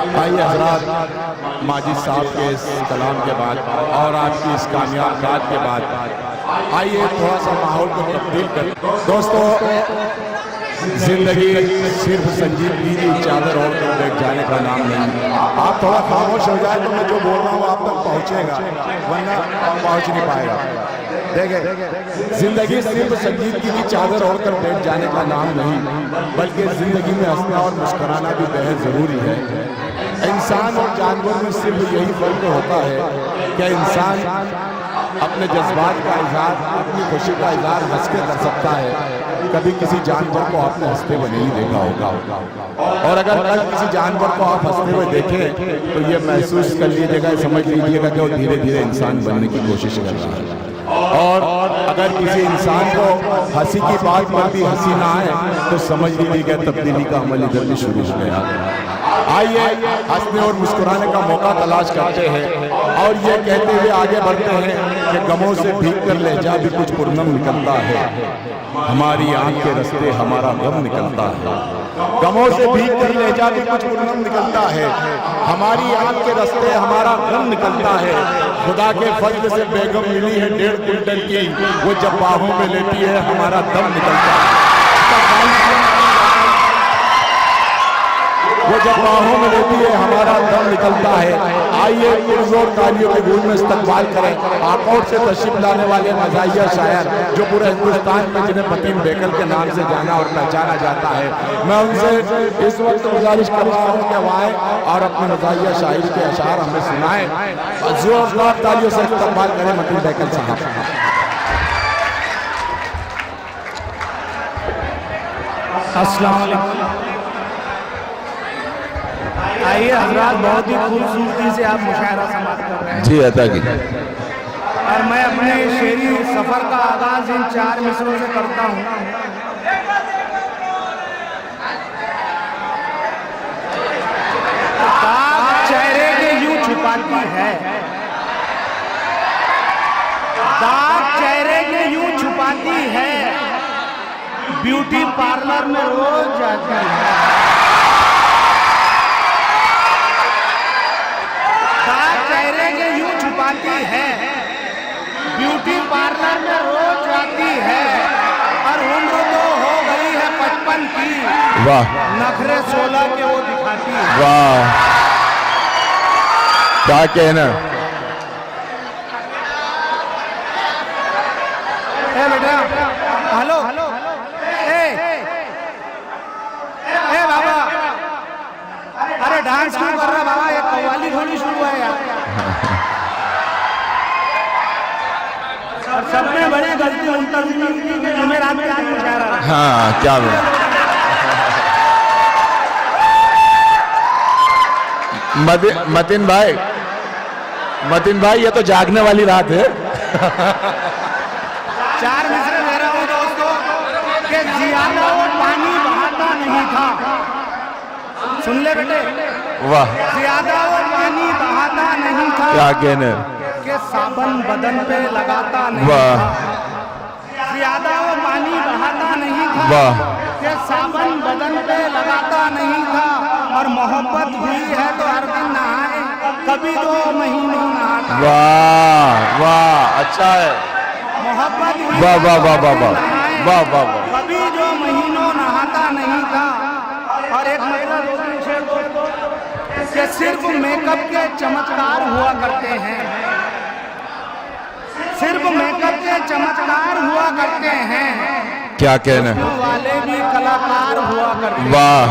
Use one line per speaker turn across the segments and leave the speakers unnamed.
आइए हजरात, माजिद साहब के इस कलाम के बाद और आपकी इस कामयाब बात के बाद आइए थोड़ा सा माहौल को तब्दील कर। दोस्तों, जिंदगी सिर्फ संजीदगी की चादर ओढ़ कर बैठ जाने का नाम नहीं। आप थोड़ा खामोश हो जाए तो मैं जो बोल रहा हूँ आप तक पहुँचेगा, वरना पहुँच नहीं पाएगा। देखें, जिंदगी सिर्फ संजीदगी की चादर ओढ़ कर बैठ जाने का नाम नहीं, बल्कि जिंदगी में हंसना और मुस्कुराना भी बेहद ज़रूरी है। इंसान और जानवर में सिर्फ यही फर्क होता है कि इंसान अपने जज्बात का इजहार, अपनी खुशी का इजहार हंस के कर सकता है। कभी किसी जानवर को आपने हंसते हुए नहीं देखा होगा, और अगर कल किसी जानवर को आप हंसते हुए देखें तो ये महसूस कर लीजिएगा, समझ लीजिएगा कि वो धीरे धीरे इंसान बनने की कोशिश कर रहा है। और अगर किसी इंसान को हंसी की बात पर भी हंसी ना आए तो समझ लीजिएगा तब्दीली का अमल इधर भी शुरू हो गया। आइए हंसने और मुस्कुराने का मौका तलाश करते हैं और ये कहते हुए आगे बढ़ते हैं कि गमों से भीग कर लहजा भी कुछ पुरनम निकलता है, हमारी आंख के रास्ते हमारा गम निकलता है। गमों से भीग कर लहजा भी कुछ पुरनम निकलता है, हमारी आंख के रास्ते हमारा गम निकलता है। खुदा के फजल से बेगम मिली है 1.5 क्विंटल की, वो जब बाहों में लेती है हमारा दम निकलता है। वो जब बाहों में लेती है हमारा दम निकलता है। आइए पुरजोर तालियों के गूंज में इस्तकबाल करें आकोट से तशरीफ लाने वाले मज़ाहिया शायर जो पूरे हिंदुस्तान में जिन्हें मतीन बेकल के नाम से जाना और पहचाना जाता है। मैं उनसे इस वक्त गुजारिश कर रहा हूँ कि वो आए और अपने मज़ाहिया शायरी के अशार हमें सुनाएं। जोरदार तालियों से इस्तकबाल करें मतीन बेकल साहब।
अस्सलाम वालेकुम। आइए हजरात, बहुत ही खूबसूरती से आप मुशायरा समाप्त कर रहे हैं।
जी अता की।
और मैं अपने शेरी सफर का आगाज इन 4 मिसरों से करता हूँ। दाग चेहरे के यूं छुपाती है, दाग चेहरे के यूं छुपाती है, ब्यूटी पार्लर में रोज जाती है। चेहरे के यूं छुपाती है, ब्यूटी पार्लर में रोज जाती है, और उम्र तो हो गई है 55 की,
वाह,
नखरे 16 के वो दिखाती है।
वाह, क्या कहना।
ए बेटा, हेलो ए बाबा, अरे डांस क्यों कर रहा बाबा, ये कव्वाली थोड़ी शुरू है यार। और सब में बड़ी गलती मुंतज़िम की कि जुमेरात में आज मुशायरा।
हाँ क्या बात। मतीन भाई ये तो जागने वाली रात है।
4 मिसरे दे रहा हूँ दोस्तों कि जियादा वो पानी बहाता नहीं था। सुन ले बेटे,
वाह,
ज्यादा वो पानी बहाता नहीं था,
क्या कहने
कि साबन बदन पे लगाता नहीं
वाह
था। ज्यादा वो पानी बहाता नहीं था,
वाह,
कि साबन बदन पे लगाता नहीं था। और मोहब्बत हुई है तो हर दिन नहाए, कभी 2 महीनों नहाता।
वाह वाह, अच्छा है।
मोहब्बत हुई
वाह वाह वाह वाह वाह वाह वाह वाह,
कभी 2 महीनों नहाता नहीं था। और एक महीना कि सिर्फ मेकअप के चमत्कार हुआ करते हैं, सिर्फ मेकअप के चमत्कार हुआ करते हैं।
क्या कहना
वाले भी कलाकार हुआ करते हैं।
वाह,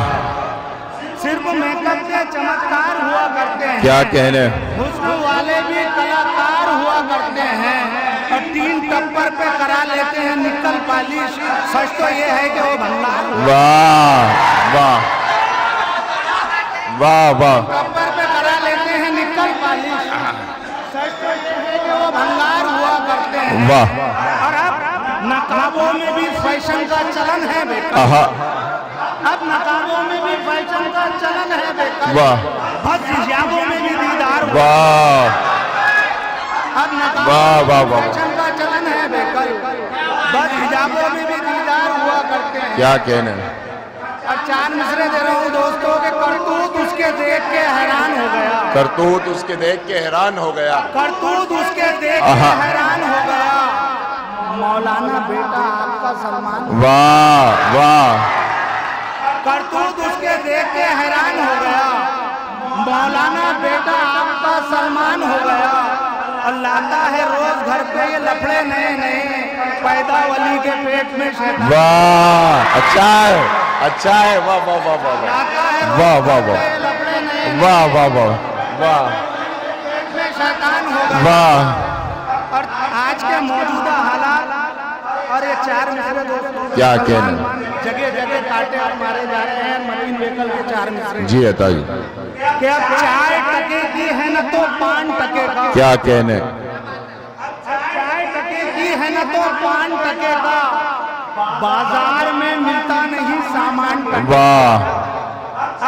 सिर्फ मेकअप के चमत्कार हुआ करते हैं।
क्या कहने
हुस्न वाले भी कलाकार हुआ करते हैं। और 3 टप्पर पे करा लेते हैं निकल पॉलिश। सच तो ये है कि वो भंगार।
वाह वाह वाह वाह,
टप्पर पे करा लेते हैं निकल पॉलिश। सच तो ये है कि वो भंगार हुआ करते हैं।
वाह,
और अब नकाबों में भी फैशन का चलन है बेटा। अब नकाबों में भी फैशन का चलन है बेटा।
वाह,
बस हिजाबों में भी दीदार।
वाह,
अब नकाबों
वाह वाह वाह,
फैशन का चलन है बेटा। बस हिजाबों में भी दीदार हुआ करते हैं।
क्या कहने।
और 4 मिसरे दे रहा हूँ दोस्तों के करतूत उसके देख के हैरान हो गया,
करतूत उसके देख के हैरान हो गया,
करतूत उसके देख के हैरान हो गया। मौलाना बेटा आपका सलमान,
वाह वाह,
करतूत उसके देख के हैरान हो गया। मौलाना बेटा आपका सलमान हो गया। और लाता है रोज घर पे ये लफड़े नए नए, पैदा वली के पेट में शैतान।
वाह, अच्छा है, अच्छा है, वाह वाह वाह वाह
लाता है रोज
वाह वाह
घर पे
वाह
ये लफड़े नए,
वाह वाह वाह वाह
पेट में शैतान हो गया।
वाह,
और आज के मौजूदा हालात और ये चार मिसरे दोस्तों,
क्या कहना,
जगह जगह काटे और मारे जा रहे हैं। मतीन बेकल के चार मिसरे
जी अता जी,
कि अब चाय टके की है न तो पान टके का,
क्या कहने,
चाय टके की है न तो पान टके का, बाजार में मिलता नहीं सामान टके।
वाह,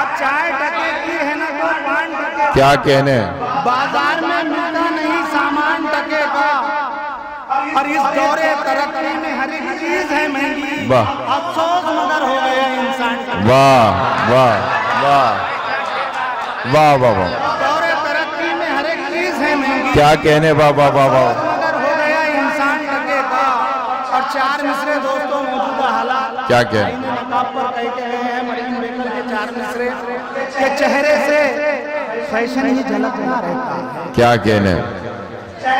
अब चाय टके की है न तो पान टके,
क्या कहने,
बाजार में मिलता नहीं सामान टके का। और इस दौरे तरक्की में हर एक चीज है महंगी,
वाह,
अफसोस मगर हो गया इंसान का।
वाह वाह वाह वाह वाह वाह,
दौरे तरक्की में हर एक चीज है महंगी,
क्या कहने, वाह वाह वाह वाह,
मगर हो गया इंसान टके का। और चार मिसरे दोस्तों मौजूदा हालात,
क्या कहने,
नकाब पर कहते हैं मतीन बेकल के चार मिसरे के चेहरे से फैशन ही झलकता रहता है,
क्या कहने,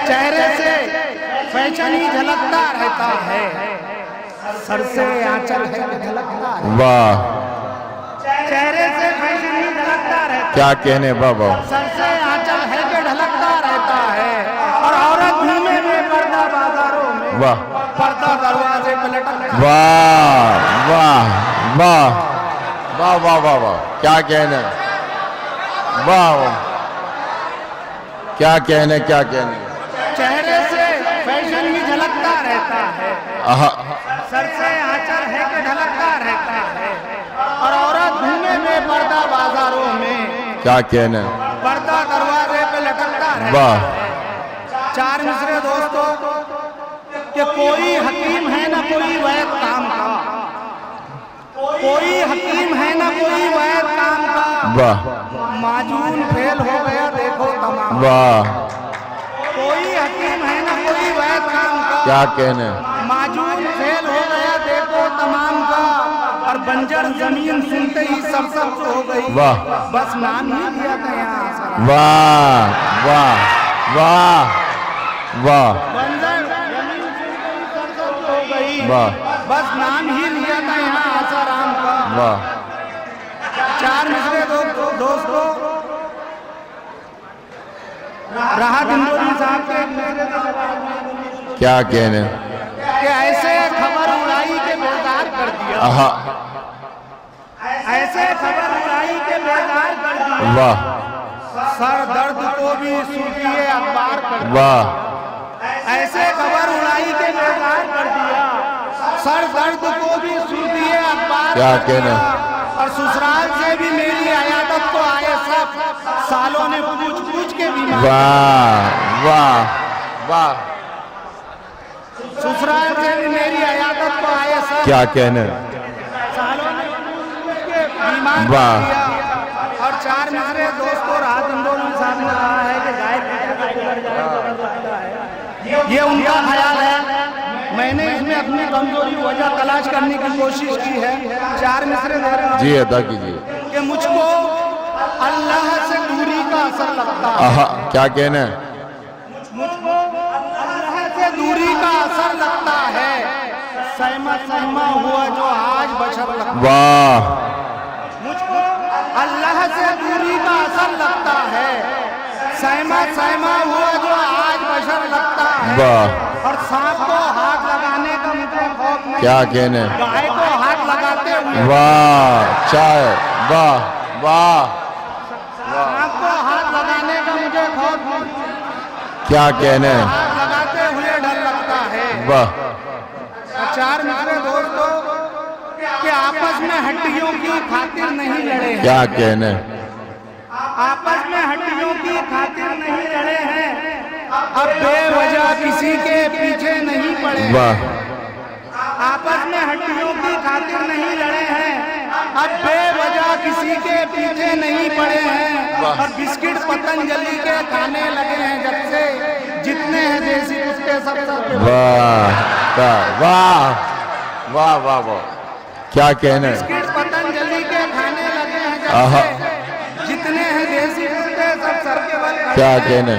चेहरे से फैशन ही झलकता रहता है। सर से आंचल है कि झलकता है,
वाह,
चेहरे से फैशन ही झलकता रहता है।
क्या कहने, वाह वाह,
सर से आंचल है कि ढलकता रहता है। और औरत घूमे में पर्दा बाजारों में,
वाह
पर्दा दरवाजे पे लटकता है।
वाह वाह वाह वाह वाह वाह वाह, क्या कहने, वाह वाह, क्या कहने, क्या कहने,
चेहरे से फैशन ही झलकता रहता है,
आहा,
सर से आंचल है कि ढलकता रहता है। और औरत घूमे में पर्दा बाजारों में,
क्या कहने,
पर्दा दरवाजे पे लटकता रहता
वाह,
है। चार मिसरे दोस्तों कि कोई हकीम है ना कोई वैद काम का, कोई हकीम है ना कोई वैद काम का,
वाह
माजून फेल हो गया देखो तमाम।
वाह,
कोई हकीम है ना कोई वैद काम का,
क्या कहने,
माजून फेल हो गया देखो तमाम का। और बंजर जमीन सुनते ही सरसब्ज हो गई,
वाह,
बस नाम ही लिया गया आसरा।
वाह वाह वाह वाह
बंजर जमीन सुनते ही सरसब्ज हो गई,
वाह,
बस नाम ही लिया था यहाँ आसाराम का।
वाह,
चार मिसरे दोस्तों राहत इंदौरी साहब के एक मिसरे के जवाब में
क्या कहने,
कि ऐसे खबर उड़ाई के बेजार कर दिया,
आहा,
ऐसे खबर उड़ाई के बेजार कर दिया।
वाह
सर दर्द को भी सूफिए अखबार कर दिया,
वाह,
ऐसे खबर उड़ाई के बेजार कर दिया। सर दर्द को भी सूफिए अखबार
क्या
कर दिया।
कहने,
और ससुराल से भी मेरी अयादत को आए सब, सालों ने पूछ पूछ के बीमार।
वाह वाह वाह,
ससुराल से भी मेरी अयादत को आए सब,
क्या कहने,
सालों ने पूछ पूछ के बीमार
वाह।
कर दिया। और चार मिसरे दोस्तों राहत इंदौरी साहब ने कहा है कि गाय ये उनका ख्याल है। मैंने इसमें अपनी कमजोरी वजह तलाश करने की कोशिश की है। चार मिसरे दे रहे
जी अदा कीजिए,
कि मुझको अल्लाह से दूरी का असर लगता है,
आहा, क्या कहने,
मुझको अल्लाह से दूरी का असर लगता है। सहमा सहमा हुआ जो आज बशर लगता है,
वाह,
मुझको अल्लाह से दूरी का असर लगता है। सहमा सहमा हुआ जो आज बशर लगता है।
वाह,
और सांप को हाथ लगाने का मुझे खौफ नहीं,
क्या कहने,
गाय को हाथ लगाते हुए,
वाह, चाय, वाह वाह,
सांप को हाथ लगाने का मुझे खौफ नहीं,
क्या कहने,
हाथ लगाते हुए डर लगता है।
वाह,
और चार मिसरे दोस्तों कि आपस में हड्डियों की खातिर नहीं लड़े हैं,
क्या कहने,
आपस में हड्डियों की खातिर नहीं लड़े हैं। अब बेवजह किसी के पीछे नहीं पड़े हैं।
वाह,
आपस में हड्डियों की खातिर नहीं लड़े हैं, अब बेवजह किसी के पीछे नहीं पड़े हैं, और बिस्किट पतंजलि के खाने लगे हैं जब से, जितने हैं देसी कुत्ते सब सब।
वाह वाह वाह वाह वाह, क्या कहने।
बिस्किट पतंजलि के खाने लगे हैं जब से, जितने हैं देसी कुत्ते सब सर के बल।
क्या कहने।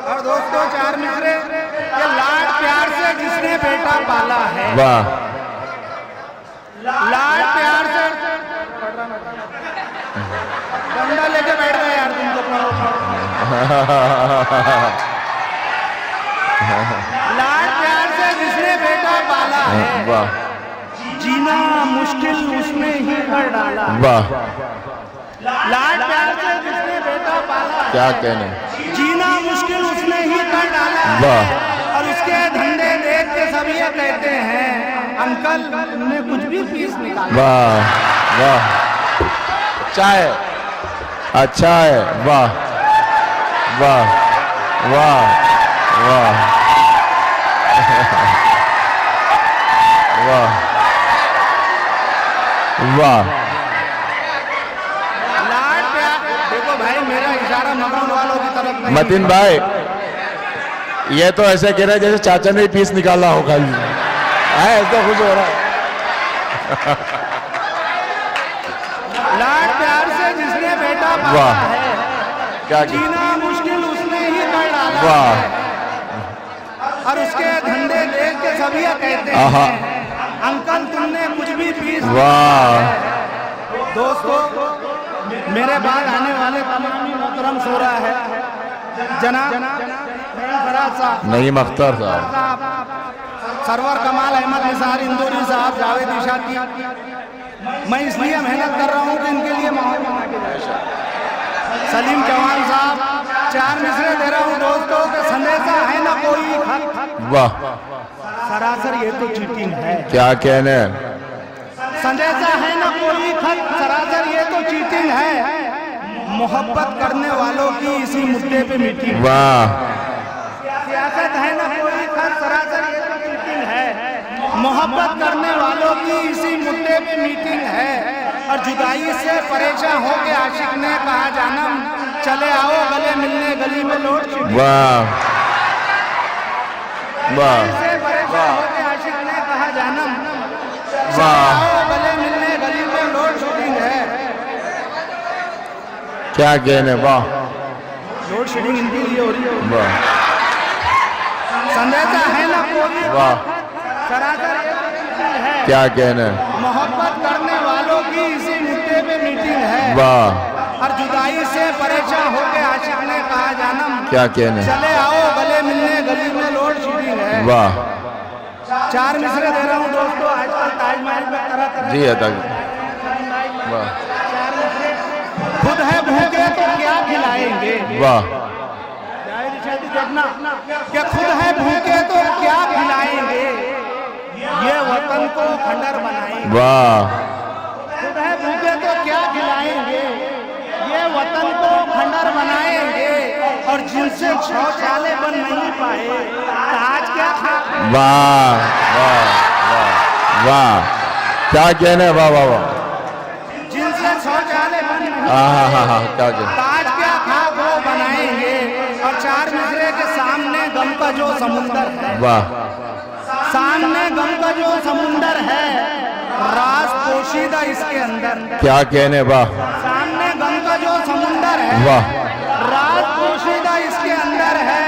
और दोस्तों चार मिसरे, ये लाड प्यार से जिसने बेटा पाला है,
वाह,
लाड प्यार से। डंडा लेके बैठ गए यार तुम तो। लाड प्यार से जिसने बेटा पाला है,
वाह,
जीना मुश्किल उसने ही कर डाला।
वाह,
लाड प्यार से जिसने बेटा पाला है,
क्या कहने।
जीना मुश्किल उसने ही कर डाला है,
वाह।
और उसके धंधे देख के सब ये कहते हैं, अंकल तुमने कुछ भी फीस निकाला।
वाह वाह, अच्छा है, अच्छा है, वाह वाह वाह वाह वाह वाह।
लाड प्यार, देखो भाई मेरा इशारा मगन वालों की तरफ नहीं।
मतीन भाई, ये तो ऐसे कह रहे हैं जैसे चाचा ने पीस निकाला हो खाली, ऐसा खुश हो रहा है।
लाड प्यार से जिसने बेटा पाला
वाह,
है,
क्या
जीना मुश्किल उसने ही कर डाला
वाह,
है, और उसके धंधे देख के सभी ये कहते
आहा,
हैं, अंकल तुमने कुछ भी फीस।
वाह।
दोस्तों मेरे बाद आने वाले तमाम मोहतरम सो रहा है, जनाब फराज साहब,
नईम अख्तर साहब,
सरवर कमाल अहमद निसार इंदौरी साहब, जावेद इशाकी, मैं इसलिए मेहनत कर रहा हूँ कि इनके लिए माहौल बना के जाए। सलीम चौहान साहब, चार मिसरे दे रहा हूँ दोस्तों के, संदेशा है ना कोई खत।
वाह,
सरासर ये तो चीटिंग है।
क्या कहने।
संदेशा है ना कोई खत, सरासर ये तो चीटिंग है, मोहब्बत करने वालों की इसी मुद्दे पे मीटिंग।
वाह,
सियासत है ना कोई खत, सरासर ये तो चीटिंग है, मोहब्बत करने वालों की इसी मुद्दे पे मीटिंग है, और जुदाई से परेशान हो के आशिक ने कहा जानम, चले आओ गले मिलने गली में लोड शेडिंग।
वाह वाह
से परेशान हो के आशिक ने कहा जानम, चले
वाह,
आओ गले मिलने गली में लोड शेडिंग है।
क्या कहने। वाह
लोड शेडिंग इनके लिए हो रही है।
वाह
संदेशा है ना कोई,
वाह,
सरासर ये तो चीटिंग है,
क्या कहने।
मोहब्बत करने वालों की इसी मुद्दे पे मीटिंग है,
वाह,
और जुदाई से परेशान हो के आशिक ने कहा जानम,
क्या कहने।
चले आओ गले मिलने गली में लोड शेडिंग है।
वाह,
चार मिसरे दे रहा हूँ दोस्तों, आजकल ताजमहल में तरह तरह
जी है तक। वाह
चार मिसरे। खुद है भूखे तो क्या खिलाएंगे,
वाह,
देखना कि खुद है भूखे तो क्या खिलाएंगे, ये वतन को खंडर बनाएंगे।
वाह,
खुद है भूखे तो क्या खिलाएंगे, ये वतन को खंडर बनाएंगे, और जिनसे शौचालय बन नहीं पाए आज क्या खा।
वाह वाह वाह वाह, क्या कहने। वाह वाह वाह,
जिनसे शौचालय बन नहीं
हाँ हाँ हाँ, क्या कहने।
आज क्या खा वो बनाएंगे, और चार मिसरे के सामने गम का जो समुंदर है,
वाह,
सामने गम का जो समुंदर है, राज पोशीदा इसके अंदर।
क्या कहने। वाह
सामने गम का जो समुंदर है,
वाह,
राज पोशीदा इसके अंदर है,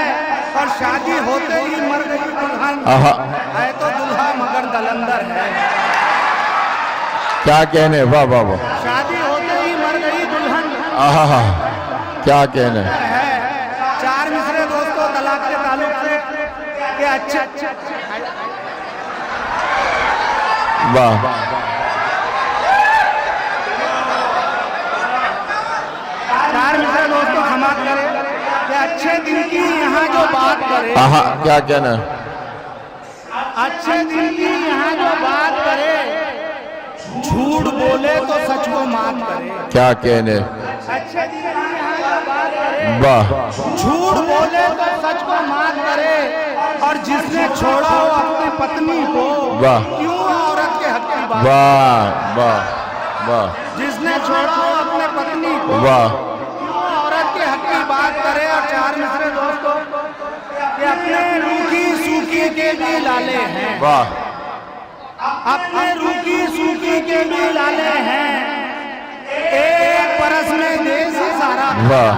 और शादी होते ही मर गई दुल्हन,
आहा,
है तो दुल्हा मगर दलंदर है।
क्या कहने। वाह वाह वाह,
शादी होते ही मर गई दुल्हन
आहा, क्या कहने।
है। चार मिसरे दोस्तों तलाक के ताल्लुक से के अच्छे
वाह,
चार मिसरे दोस्तों समाप्त करें कि अच्छे दिन की यहाँ जो बात करे,
आहा, क्या कहना।
अच्छे दिन की यहाँ जो बात करे, झूठ बोले तो सच को माफ करे।
क्या कहने।
अच्छे दिन की यहाँ जो बात करे,
वाह
झूठ बोले तो सच को मात करे, और जिसने छोड़ा हो अपनी पत्नी को,
वाह
क्यों औरत के हक की बात,
वाह वाह वाह
जिसने छोड़ा हो अपने पत्नी को,
वाह
क्यों औरत के हक की बात करे। और चार मिसरे दोस्तों कि अपने रूखी सूखी के भी लाले हैं,
वाह
अपने रूखी सूखी के भी लाले हैं, एक परस में देसी सारा,
वाह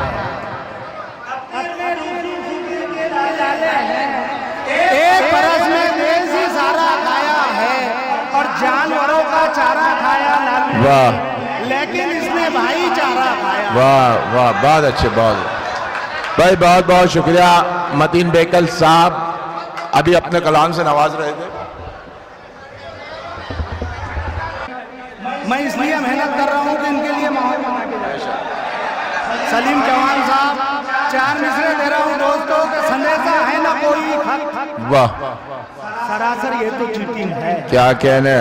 अपने रूखी सूखी के भी लाले हैं, एक परस में देसी सारा खाया है, और जानवरों का चारा खाया लालू,
वाह
लेकिन इसने भाईचारा खाया।
वाह वाह बहुत अच्छे, बहुत भाई, बहुत बहुत शुक्रिया मतीन बेकल साहब, अभी अपने कलाम से नवाज रहे थे।
मैं इसलिए मेहनत कर रहा हूं कि इनके लिए माहौल बना के जाए। सलीम चौहान साहब, चार मिसरे दे रहा हूं दोस्तों का संदेशा है ना कोई खत,
वाह
सरासर ये तो चीटिंग है।
क्या कहने,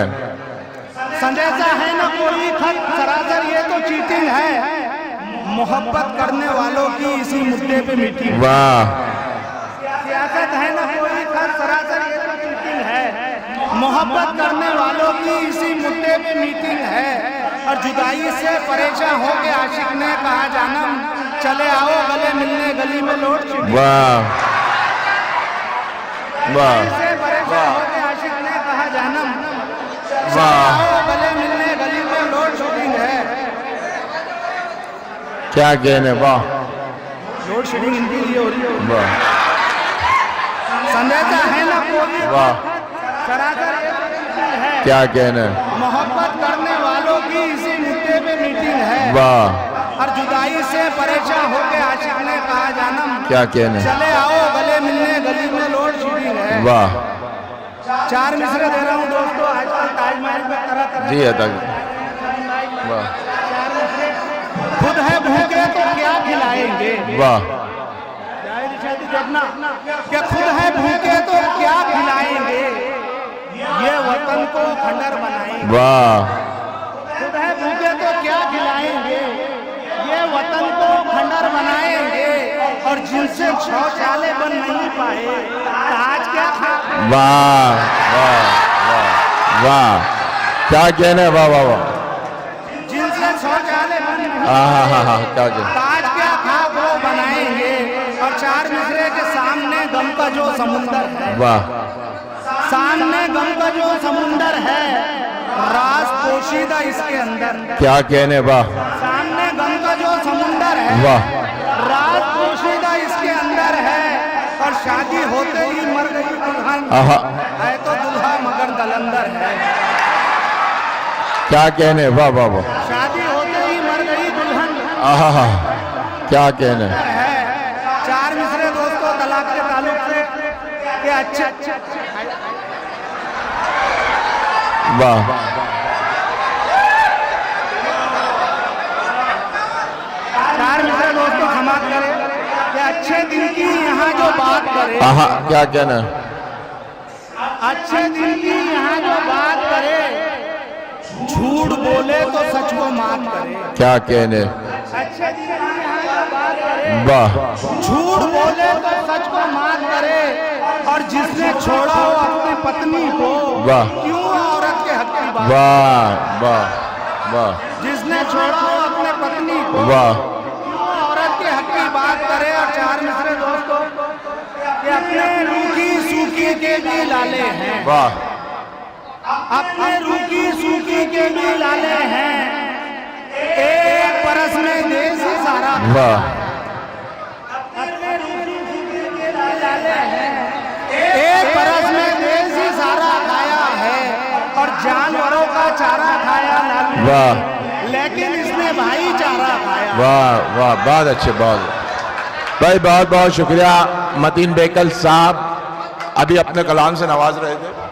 संदेशा है ना कोई खत, सरासर ये तो चीटिंग है। मोहब्बत करने वालों की इसी मुद्दे पे मीटिंग,
वाह
सियासत है ना कोई खत, सरासर ये तो चीटिंग है। मोहब्बत करने वालों की इसी मुद्दे पे मीटिंग है, और जुदाई से परेशान हो के आशिक ने कहा जानम, चले आओ गले मिलने गली में लौट चुके।
वाह वाह
से परेशान हो के आशिक ने कहा जानम, चले
वाह
आओ गले मिलने गली में लौट शूटिंग है।
क्या कहने, वाह
लोड शेडिंग इनके लिए हो रही है।
वाह
संदेशा है ना कोई,
वाह
सरासर ये तो चीटिंग है।
क्या कहने,
मोहब्बत करने वालों की इसी मुद्दे पे मीटिंग है,
वाह
और जुदाई से परेशान होके आशिक ने कहा जानम,
क्या कहने,
चले आओ गले मिलने गली में लोड शेडिंग है।
वाह
चार मिसरे दे रहा हूँ दोस्तों, आजकल ताजमहल पे तरह तरह
जी है तक, वाह
चार मिसरे। खुद है भूखे तो क्या खिलाएंगे,
वाह
देखना कि खुद है भूखे तो क्या खिलाएंगे, ये वतन को खंडर बनाएंगे।
वाह
खुद है भूखे तो क्या खिलाएंगे, ये वतन को खंडर बनाएंगे, और जिनसे शौचालय बन नहीं पाए आज क्या खा।
वाह वाह वाह वाह क्या कहने, वाह वाह वाह,
जिनसे शौचालय बन नहीं
हाँ क्या कहने,
ताज क्या खा वो बनाएंगे। और चार मिसरे के सामने गम का जो समुंदर है,
वाह
सामने गम का जो समुंदर है, राज पोशीदा इसके अंदर।
क्या कहने, वाह
सामने गम का जो समुंदर है,
वाह
राज पोशीदा इसके अंदर है, और शादी होते ही मर गई दुल्हन,
आहा
है तो दुल्हा मगर दलंदर है।
क्या कहने, वाह वाह वाह,
शादी होते ही मर गई दुल्हन
आहा क्या कहने,
है। चार मिसरे दोस्तों तलाक के ताल्लुक से कि अच्छे
वाह
चार मिसरे दोस्तों समाप्त करें कि अच्छे दिन की यहाँ जो बात करे,
आहा क्या कहने,
अच्छे दिन की यहाँ जो बात करे, झूठ बोले तो सच को मात करे।
क्या कहने,
अच्छे दिन की यहाँ जो बात करे,
वाह
झूठ बोले तो सच को मात करे, और जिसने छोड़ा हो अपनी पत्नी को,
वाह
क्यों औरत के हक की बात,
वाह वाह वाह
जिसने छोड़ा हो अपने पत्नी को,
वाह
क्यों औरत के हक की बात करे। और चार मिसरे दोस्तों कि अपने रूखी सूखी के भी लाले हैं,
वाह
अपने रूखी सूखी के भी लाले हैं, एक परस में देसी सारा,
वाह
अपने रूखी सूखी के भी लाले हैं, एक परस में देसी सारा खाया है, और जानवरों का चारा खाया लालू,
वाह
लेकिन इसने भाईचारा खाया।
वाह वाह बहुत अच्छे, बहुत भाई, बहुत बहुत शुक्रिया मतीन बेकल साहब, अभी अपने कलाम से नवाज रहे थे।